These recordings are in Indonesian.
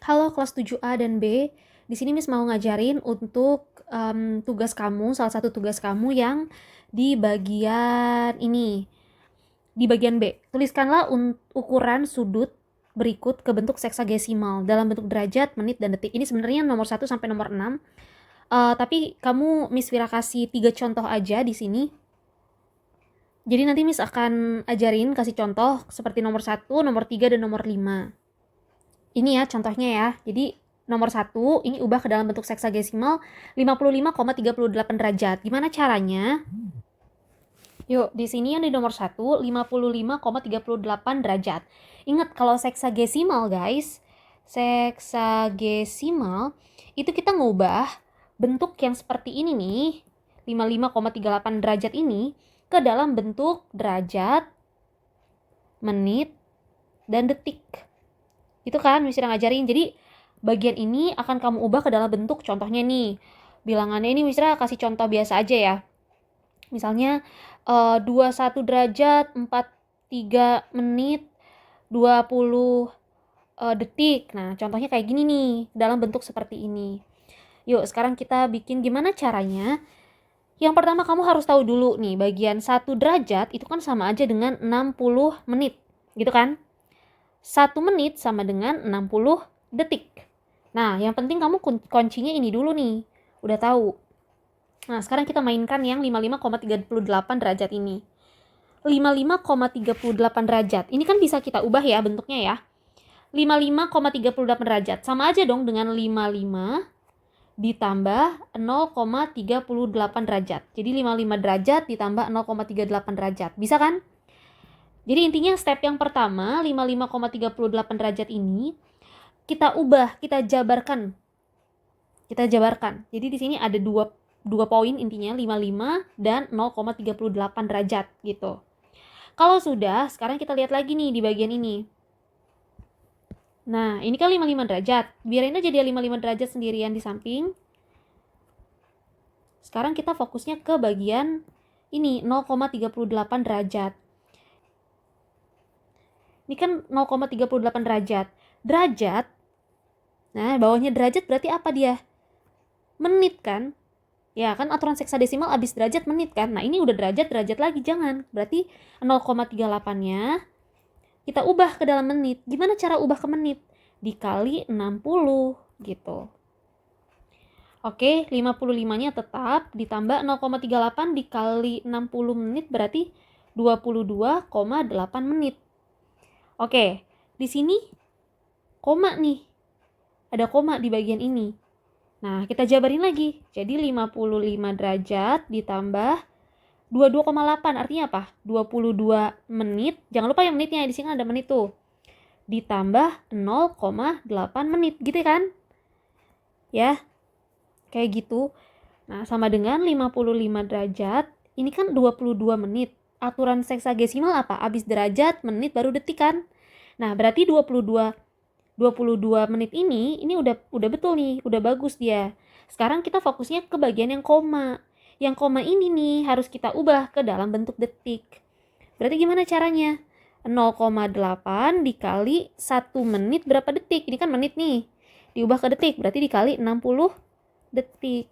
Halo kelas 7A dan B. Di sini Miss mau ngajarin untuk tugas kamu, salah satu tugas kamu yang di bagian ini. Di bagian B, tuliskanlah ukuran sudut berikut ke bentuk seksagesimal dalam bentuk derajat, menit, dan detik. Ini sebenarnya nomor 1 sampai nomor 6. Tapi kamu Miss Vira kasih 3 contoh aja di sini. Jadi nanti Miss akan ajarin kasih contoh seperti nomor 1, nomor 3, dan nomor 5. Ini ya contohnya ya. Jadi nomor 1 ini ubah ke dalam bentuk seksagesimal 55,38 derajat. Gimana caranya? Yuk, di sini yang di nomor 1 55,38 derajat. Ingat kalau seksagesimal guys, seksagesimal itu kita ngubah bentuk yang seperti ini nih, 55,38 derajat ini ke dalam bentuk derajat, menit, dan detik. Itu kan Miss Ira ngajarin. Jadi bagian ini akan kamu ubah ke dalam bentuk contohnya nih. Bilangannya ini Miss Ira kasih contoh biasa aja ya. Misalnya 21 derajat, 43 menit, 20 detik. Nah, contohnya kayak gini nih, dalam bentuk seperti ini. Yuk, sekarang kita bikin gimana caranya. Yang pertama kamu harus tahu dulu nih, bagian 1 derajat itu kan sama aja dengan 60 menit. Gitu kan? 1 menit sama dengan 60 detik. Nah, yang penting kamu kuncinya ini dulu nih. Udah tahu. Nah, sekarang kita mainkan yang 55,38 derajat ini. 55,38 derajat. Ini kan bisa kita ubah ya bentuknya ya. 55,38 derajat. Sama aja dong dengan 55 ditambah 0,38 derajat. Jadi 55 derajat ditambah 0,38 derajat. Bisa kan? Jadi intinya step yang pertama, 55,38 derajat ini kita ubah, kita jabarkan. Jadi di sini ada dua poin intinya, 55 dan 0,38 derajat gitu. Kalau sudah, sekarang kita lihat lagi nih di bagian ini. Nah, ini kan 55 derajat. Biarin aja dia 55 derajat sendirian di samping. Sekarang kita fokusnya ke bagian ini, 0,38 derajat. Ini kan 0,38 derajat. Derajat, nah bawahnya derajat berarti apa dia? Menit kan? Ya kan aturan seksadesimal abis derajat menit kan? Nah ini udah derajat lagi, jangan. Berarti 0,38-nya kita ubah ke dalam menit. Gimana cara ubah ke menit? Dikali 60 gitu. Oke, 55-nya tetap ditambah 0,38 dikali 60 menit berarti 22,8 menit. Oke, di sini koma nih. Ada koma di bagian ini. Nah, kita jabarin lagi. Jadi 55 derajat ditambah 22,8 artinya apa? 22 menit. Jangan lupa yang menitnya, di sini ada menit tuh. Ditambah 0,8 menit, gitu kan? Ya. Kayak gitu. Nah, sama dengan 55 derajat. Ini kan 22 menit. Aturan seksagesimal apa? Abis derajat, menit, baru detik kan? Nah, berarti 22 menit ini udah betul nih, udah bagus dia. Sekarang kita fokusnya ke bagian yang koma. Yang koma ini nih harus kita ubah ke dalam bentuk detik. Berarti gimana caranya? 0,8 dikali 1 menit berapa detik? Ini kan menit nih. Diubah ke detik, berarti dikali 60 detik.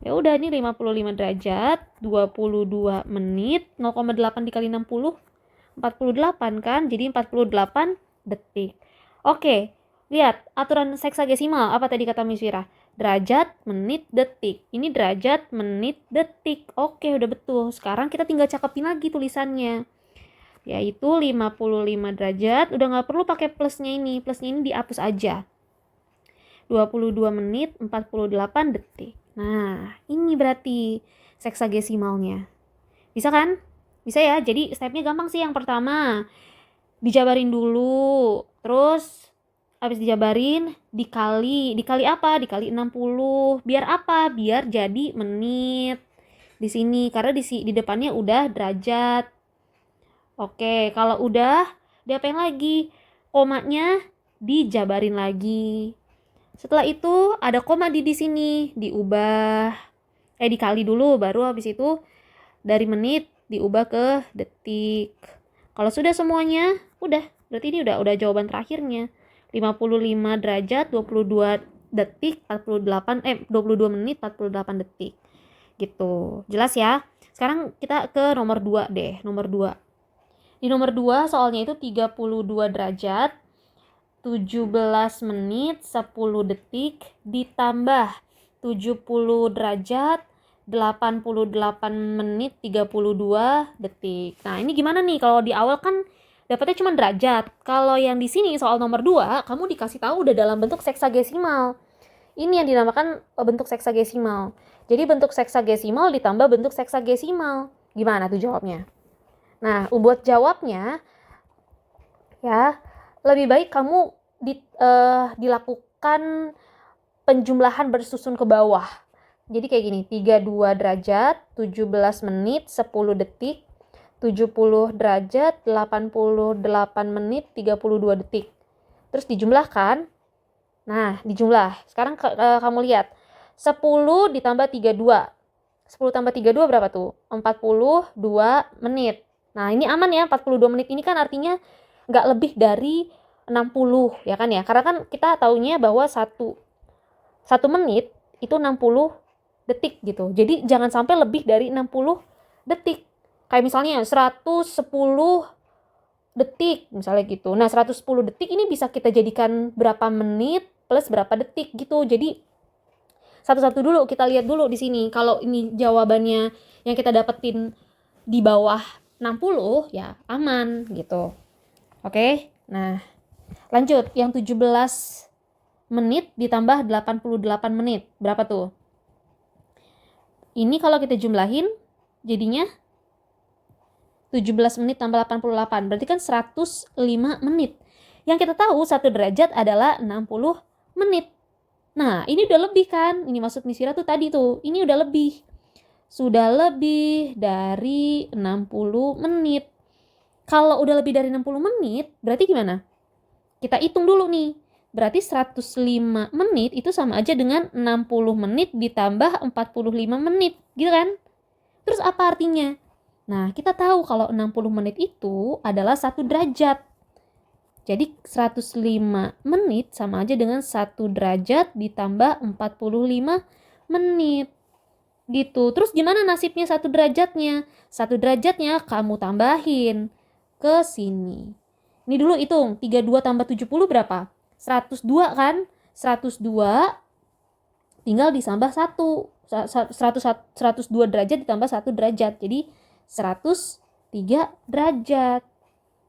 Ya udah, ini 55 derajat, 22 menit, 0,8 dikali 60, 48 kan? Jadi 48 detik. Oke, lihat aturan seksagesimal. Apa tadi kata Miss Vira? Derajat, menit, detik. Ini derajat, menit, detik. Oke, udah betul. Sekarang kita tinggal cakepin lagi tulisannya. Yaitu 55 derajat. Udah nggak perlu pakai plusnya ini. Plusnya ini dihapus aja. 22 menit, 48 detik. Nah, ini berarti seksagesimalnya. Bisa kan? Bisa ya. Jadi stepnya gampang sih. Yang pertama, dijabarin dulu. Terus habis dijabarin dikali apa? Dikali 60. Biar apa? Biar jadi menit. Di sini karena di depannya udah derajat. Oke, kalau udah diapain lagi? Komanya dijabarin lagi. Setelah itu ada koma di sini, diubah dikali dulu, baru habis itu dari menit diubah ke detik. Kalau sudah semuanya, udah. Berarti ini udah jawaban terakhirnya. 55 derajat 22 detik 22 menit 48 detik. Gitu. Jelas ya? Sekarang kita ke nomor 2 deh. Nomor 2. Di nomor 2 soalnya itu 32 derajat 17 menit 10 detik ditambah 70 derajat 88 menit 32 detik. Nah, ini gimana nih? Kalau di awal kan dapatnya cuma derajat. Kalau yang di sini soal nomor 2, kamu dikasih tahu udah dalam bentuk seksagesimal. Ini yang dinamakan bentuk seksagesimal. Jadi bentuk seksagesimal ditambah bentuk seksagesimal. Gimana tuh jawabnya? Nah, buat jawabnya ya, lebih baik kamu dilakukan penjumlahan bersusun ke bawah. Jadi kayak gini, 32 derajat, 17 menit, 10 detik, 70 derajat, 88 menit, 32 detik. Terus dijumlahkan. Nah, dijumlah. Sekarang kamu lihat. 10 ditambah 32. 10 tambah 32 berapa tuh? 42 menit. Nah, ini aman ya, 42 menit ini kan artinya nggak lebih dari 60, ya kan ya? Karena kan kita taunya bahwa 1 menit itu 60 detik gitu. Jadi jangan sampai lebih dari 60 detik. Kayak misalnya 110 detik misalnya gitu. Nah, 110 detik ini bisa kita jadikan berapa menit plus berapa detik gitu. Jadi satu-satu dulu kita lihat dulu di sini. Kalau ini jawabannya yang kita dapetin di bawah 60 ya aman gitu. Oke. Nah, lanjut yang 17 menit ditambah 88 menit. Berapa tuh? Ini kalau kita jumlahin jadinya 17 menit tambah 88. Berarti kan 105 menit. Yang kita tahu 1 derajat adalah 60 menit. Nah, ini udah lebih kan? Ini maksud Misira tuh tadi tuh. Ini udah lebih. Sudah lebih dari 60 menit. Kalau udah lebih dari 60 menit, berarti gimana? Kita hitung dulu nih. Berarti 105 menit itu sama aja dengan 60 menit ditambah 45 menit. Gitu kan? Terus apa artinya? Nah, kita tahu kalau 60 menit itu adalah 1 derajat. Jadi 105 menit sama aja dengan 1 derajat ditambah 45 menit. Gitu. Terus gimana nasibnya 1 derajatnya? 1 derajatnya kamu tambahin ke sini. Ini dulu hitung, 32 tambah 70 berapa? 102 kan? 102 tinggal ditambah 102 derajat ditambah 1 derajat. Jadi 103 derajat.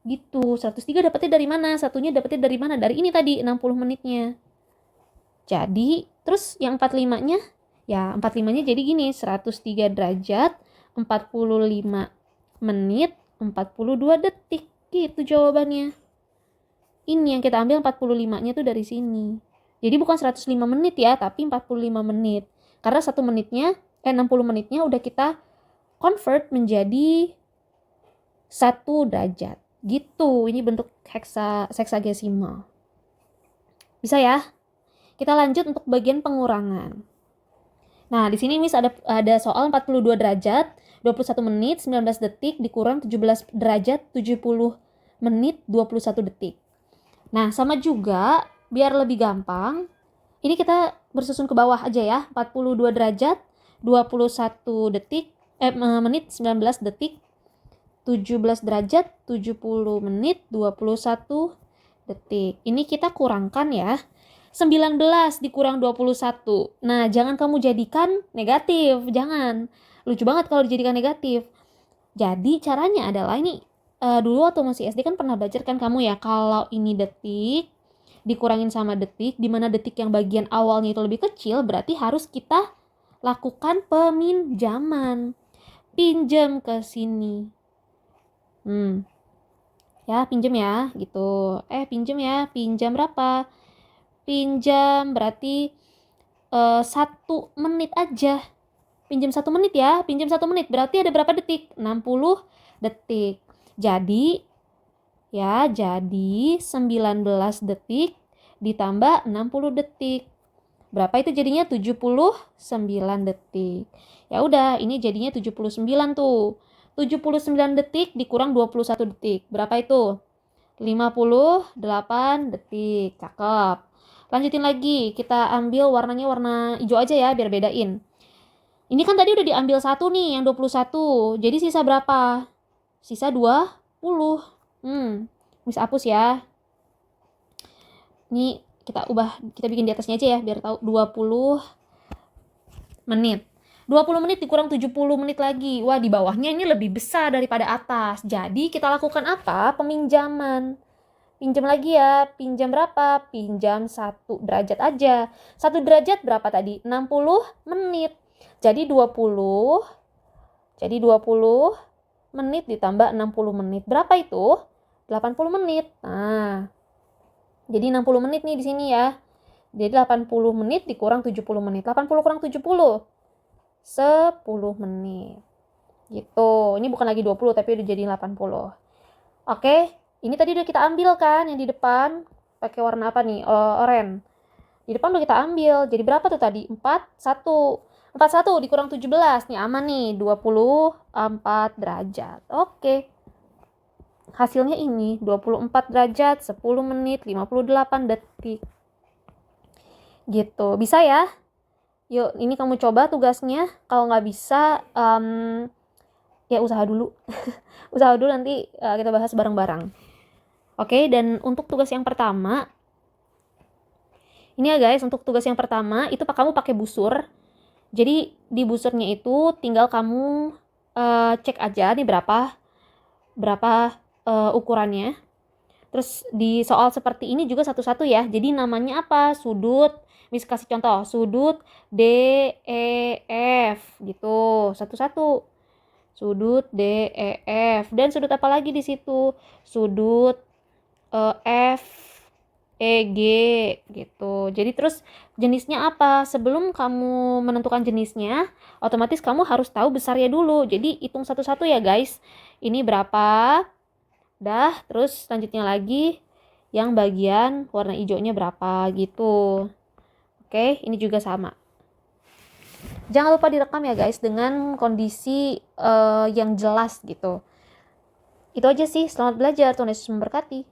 Gitu. 103 dapetnya dari mana? Satunya dapetnya dari mana? Dari ini tadi 60 menitnya. Jadi terus yang 45-nya? Ya 45-nya jadi gini, 103 derajat 45 menit 42 detik. Gitu jawabannya. Ini yang kita ambil 45-nya tuh dari sini. Jadi bukan 105 menit ya, tapi 45 menit. Karena 60 menitnya udah kita convert menjadi 1 derajat. Gitu. Ini bentuk seksagesimal. Bisa ya? Kita lanjut untuk bagian pengurangan. Nah, di sini Miss ada soal 42 derajat, 21 menit, 19 detik dikurang 17 derajat, 70 menit, 21 detik. Nah, sama juga, biar lebih gampang, ini kita bersusun ke bawah aja ya. 42 derajat, 21 detik, menit, 19 detik, 17 derajat, 70 menit, 21 detik. Ini kita kurangkan ya. 19 dikurang 21. Nah, jangan kamu jadikan negatif. Jangan. Lucu banget kalau dijadikan negatif. Jadi, caranya adalah ini. Dulu waktu masih SD kan pernah belajar kan kamu ya, kalau ini detik dikurangin sama detik, dimana detik yang bagian awalnya itu lebih kecil, berarti harus kita lakukan peminjaman. Pinjam ke sini. Ya, pinjam ya, gitu. Pinjam ya, pinjam berapa? Pinjam berarti 1 menit aja. Pinjam 1 menit ya, pinjam 1 menit. Berarti ada berapa detik? 60 detik. Jadi 19 detik ditambah 60 detik. Berapa itu jadinya? 79 detik. Ya udah, ini jadinya 79 tuh. 79 detik dikurang 21 detik. Berapa itu? 58 detik. Cakep. Lanjutin lagi, kita ambil warnanya warna hijau aja ya biar bedain. Ini kan tadi udah diambil satu nih yang 21. Jadi sisa berapa? Sisa 20. Miss hapus ya. Ini kita bikin di atasnya aja ya biar tahu 20 menit. 20 menit dikurang 70 menit lagi. Wah, di bawahnya ini lebih besar daripada atas. Jadi kita lakukan apa? Peminjaman. Pinjam lagi ya. Pinjam berapa? Pinjam 1 derajat aja. 1 derajat berapa tadi? 60 menit. Jadi 20 menit ditambah 60 menit. Berapa itu? 80 menit. Nah, jadi 60 menit nih di sini ya. Jadi 80 menit dikurang 70 menit. 80 kurang 70. 10 menit. Gitu. Ini bukan lagi 20 tapi udah jadi 80. Oke. Ini tadi udah kita ambil kan yang di depan. Pakai warna apa nih? Oranye. Di depan udah kita ambil. Jadi berapa tuh tadi? 41. 41 dikurang 17. Nih aman nih. 24 derajat. Oke. Hasilnya ini 24 derajat, 10 menit, 58 detik. Gitu. Bisa ya? Yuk, ini kamu coba tugasnya. Kalau nggak bisa, ya usaha dulu. Usaha dulu nanti kita bahas bareng-bareng. Oke, dan untuk tugas yang pertama, ini ya guys, untuk tugas yang pertama itu kamu pakai busur. Jadi di busurnya itu tinggal kamu cek aja nih berapa ukurannya. Terus di soal seperti ini juga satu-satu ya. Jadi namanya apa? Sudut. Miss kasih contoh. Sudut DEF gitu. Satu-satu. Sudut DEF. Dan sudut apa lagi di situ? Sudut FEG gitu. Jadi terus jenisnya apa? Sebelum kamu menentukan jenisnya, otomatis kamu harus tahu besarnya dulu. Jadi hitung satu-satu ya guys. Ini berapa? Dah, terus selanjutnya lagi yang bagian warna hijaunya berapa gitu. Oke, ini juga sama. Jangan lupa direkam ya guys dengan kondisi yang jelas gitu. Itu aja sih, selamat belajar, Tuhan Yesus memberkati.